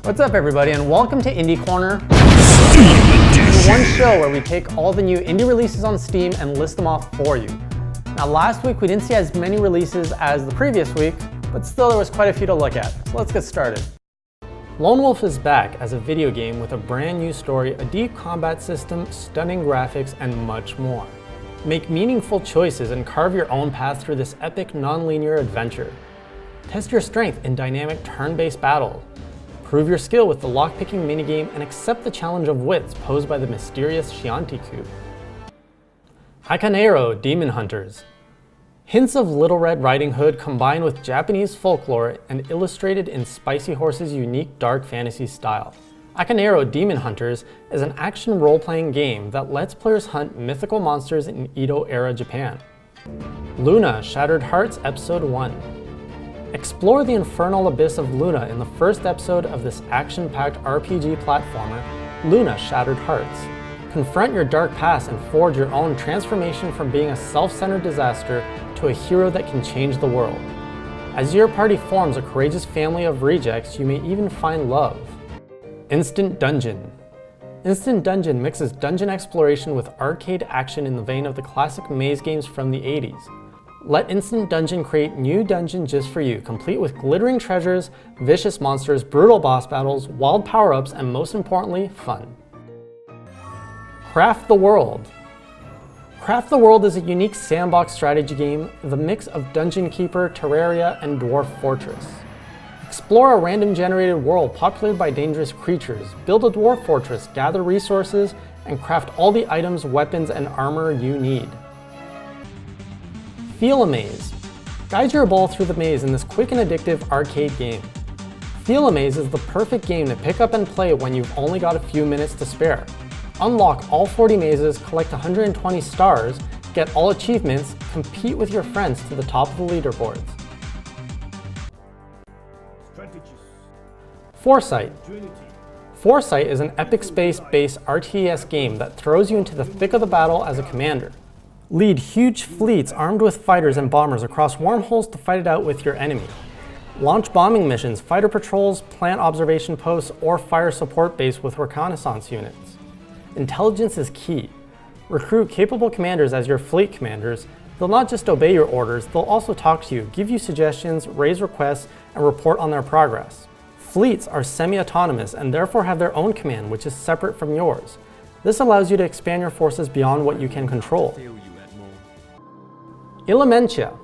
What's up everybody and welcome to Indie Corner, the one show where we take all the new indie releases on Steam and list them off for you. Now last week we didn't see as many releases as the previous week, but still there was quite a few to look at, so let's get started. Lone Wolf is back as a video game with a brand new story, a deep combat system, stunning graphics, and much more. Make meaningful choices and carve your own path through this epic non-linear adventure. Test your strength in dynamic turn-based battle. Prove your skill with the lockpicking minigame and accept the challenge of wits posed by the mysterious Chianti Coup. Hakanero Demon Hunters. Hints of Little Red Riding Hood combined with Japanese folklore and illustrated in Spicy Horse's unique dark fantasy style. Hakanero Demon Hunters is an action role-playing game that lets players hunt mythical monsters in Edo-era Japan. Luna Shattered Hearts Episode 1. Explore the infernal abyss of Luna in the first episode of this action-packed RPG platformer, Luna Shattered Hearts. Confront your dark past and forge your own transformation from being a self-centered disaster to a hero that can change the world. As your party forms a courageous family of rejects, you may even find love. Instant Dungeon. Instant Dungeon mixes dungeon exploration with arcade action in the vein of the classic maze games from the 80s. Let Instant Dungeon create new dungeons just for you, complete with glittering treasures, vicious monsters, brutal boss battles, wild power-ups, and most importantly, fun. Craft the World. Craft the World is a unique sandbox strategy game, the mix of Dungeon Keeper, Terraria, and Dwarf Fortress. Explore a random generated world populated by dangerous creatures, build a dwarf fortress, gather resources, and craft all the items, weapons, and armor you need. Feel a Maze. Guide your ball through the maze in this quick and addictive arcade game. Feel a Maze is the perfect game to pick up and play when you've only got a few minutes to spare. Unlock all 40 mazes, collect 120 stars, get all achievements, compete with your friends to the top of the leaderboards. Foresight. Foresight is an epic space-based RTS game that throws you into the thick of the battle as a commander. Lead huge fleets armed with fighters and bombers across wormholes to fight it out with your enemy. Launch bombing missions, fighter patrols, plant observation posts, or fire support base with reconnaissance units. Intelligence is key. Recruit capable commanders as your fleet commanders. They'll not just obey your orders, they'll also talk to you, give you suggestions, raise requests, and report on their progress. Fleets are semi-autonomous and therefore have their own command, which is separate from yours. This allows you to expand your forces beyond what you can control. Elementia.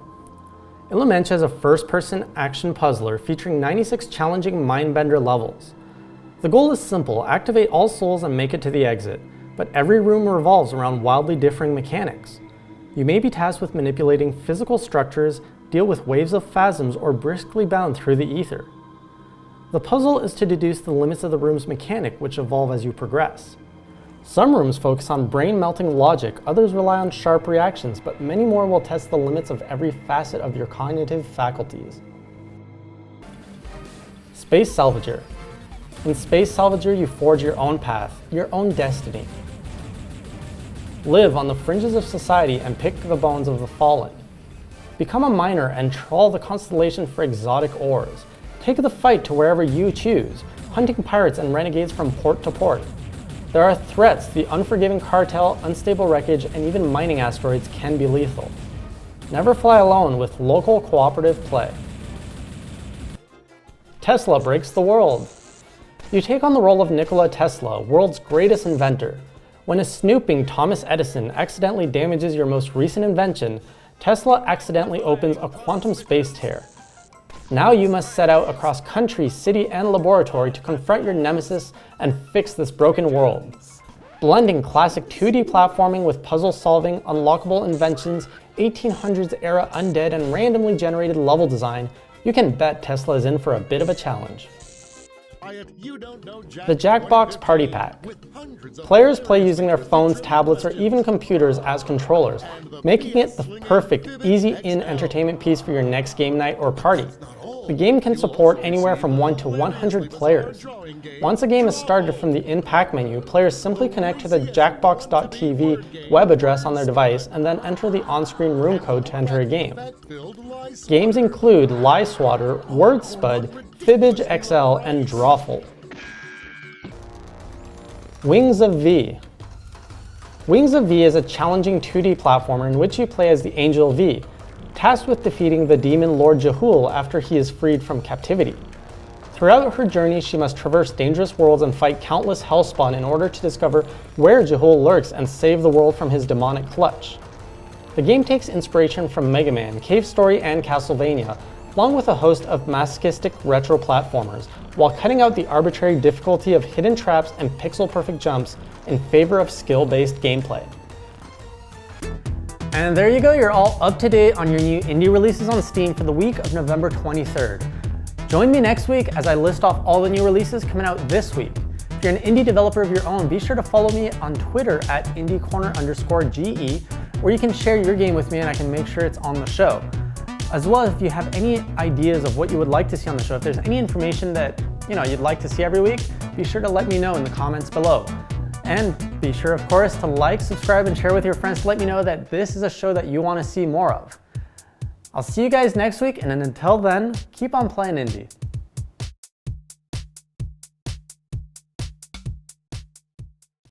Elementia is a first-person action puzzler featuring 96 challenging mindbender levels. The goal is simple, activate all souls and make it to the exit, but every room revolves around wildly differing mechanics. You may be tasked with manipulating physical structures, deal with waves of phasms, or briskly bound through the ether. The puzzle is to deduce the limits of the room's mechanic, which evolve as you progress. Some rooms focus on brain-melting logic, others rely on sharp reactions, but many more will test the limits of every facet of your cognitive faculties. Space Salvager. In Space Salvager, you forge your own path, your own destiny. Live on the fringes of society and pick the bones of the fallen. Become a miner and trawl the constellation for exotic ores. Take the fight to wherever you choose, hunting pirates and renegades from port to port. There are threats, the unforgiving cartel, unstable wreckage, and even mining asteroids can be lethal. Never fly alone with local cooperative play. Tesla breaks the world. You take on the role of Nikola Tesla, world's greatest inventor. When a snooping Thomas Edison accidentally damages your most recent invention, Tesla accidentally opens a quantum space tear. Now you must set out across country, city, and laboratory to confront your nemesis and fix this broken world. Blending classic 2D platforming with puzzle solving, unlockable inventions, 1800s era undead, and randomly generated level design, you can bet Tesla is in for a bit of a challenge. The Jackbox Party Pack. Players play using their phones, tablets, or even computers as controllers, making it the perfect, easy-in entertainment piece for your next game night or party. The game can support anywhere from 1 to 100 players. Once a game is started from the in-pack menu, players simply connect to the jackbox.tv web address on their device and then enter the on-screen room code to enter a game. Games include Lie Swatter, Word Spud, Fibbage XL, and Drawful. Wings of V. Wings of V is a challenging 2D platformer in which you play as the Angel V, tasked with defeating the demon Lord Jahul after he is freed from captivity. Throughout her journey, she must traverse dangerous worlds and fight countless hellspawn in order to discover where Jahul lurks and save the world from his demonic clutch. The game takes inspiration from Mega Man, Cave Story, and Castlevania, along with a host of masochistic retro platformers, while cutting out the arbitrary difficulty of hidden traps and pixel-perfect jumps in favor of skill-based gameplay. And there you go, you're all up to date on your new indie releases on Steam for the week of November 23rd. Join me next week as I list off all the new releases coming out this week. If you're an indie developer of your own, be sure to follow me on Twitter at indiecorner_GE, where you can share your game with me and I can make sure it's on the show. As well, if you have any ideas of what you would like to see on the show, if there's any information that you'd like to see every week, be sure to let me know in the comments below. And be sure, of course, to like, subscribe, and share with your friends to let me know that this is a show that you want to see more of. I'll see you guys next week, and until then, keep on playing indie.